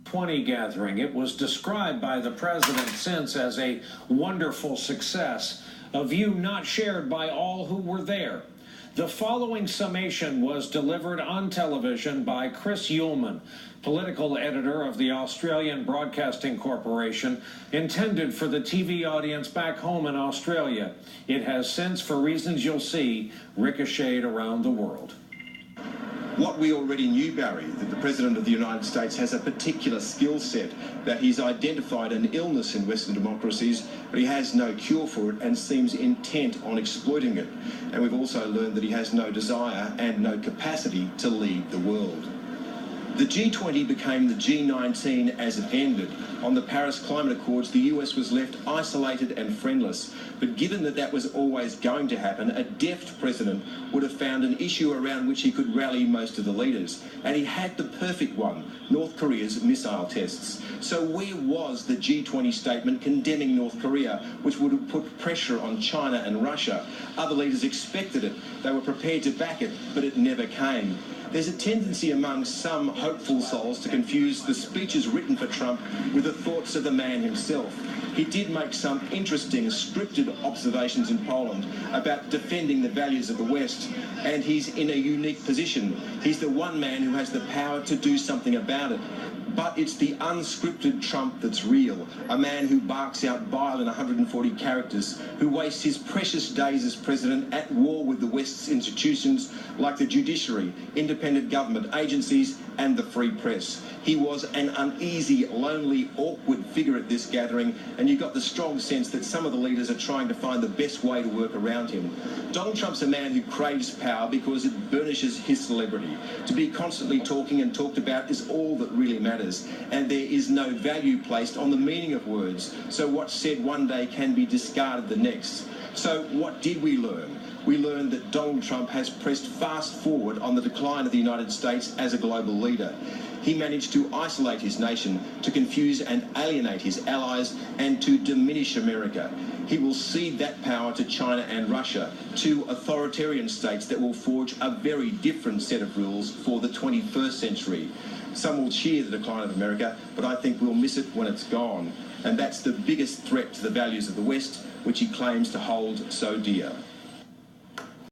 G20 gathering. It was described by the president since as a wonderful success, a view not shared by all who were there. The following summation was delivered on television by Chris Uhlmann, political editor of the Australian Broadcasting Corporation, intended for the TV audience back home in Australia. It has since, for reasons you'll see, ricocheted around the world. What we already knew, Barry, that the President of the United States has a particular skill set, that he's identified an illness in Western democracies, but he has no cure for it and seems intent on exploiting it. And we've also learned that he has no desire and no capacity to lead the world. The G20 became the G19 as it ended. On the Paris Climate Accords, the US was left isolated and friendless. But given that that was always going to happen, a deft president would have found an issue around which he could rally most of the leaders. And he had the perfect one, North Korea's missile tests. So where was the G20 statement condemning North Korea, which would have put pressure on China and Russia? Other leaders expected it. They were prepared to back it, but it never came. There's a tendency among some hopeful souls to confuse the speeches written for Trump with the thoughts of the man himself. He did make some interesting scripted observations in Poland about defending the values of the West, and he's in a unique position. He's the one man who has the power to do something about it. But it's the unscripted Trump that's real, a man who barks out bile in 140 characters, who wastes his precious days as president at war with the West's institutions like the judiciary, independent government agencies and the free press. He was an uneasy, lonely, awkward figure at this gathering, and you got the strong sense that some of the leaders are trying to find the best way to work around him. Donald Trump's a man who craves power because it burnishes his celebrity. To be constantly talking and talked about is all that really matters, and there is no value placed on the meaning of words, so what's said one day can be discarded the next. So what did we learn? We learned that Donald Trump has pressed fast forward on the decline of the United States as a global leader. He managed to isolate his nation, to confuse and alienate his allies, and to diminish America. He will cede that power to China and Russia, two authoritarian states that will forge a very different set of rules for the 21st century. Some will cheer the decline of America, but I think we'll miss it when it's gone. And that's the biggest threat to the values of the West, which he claims to hold so dear.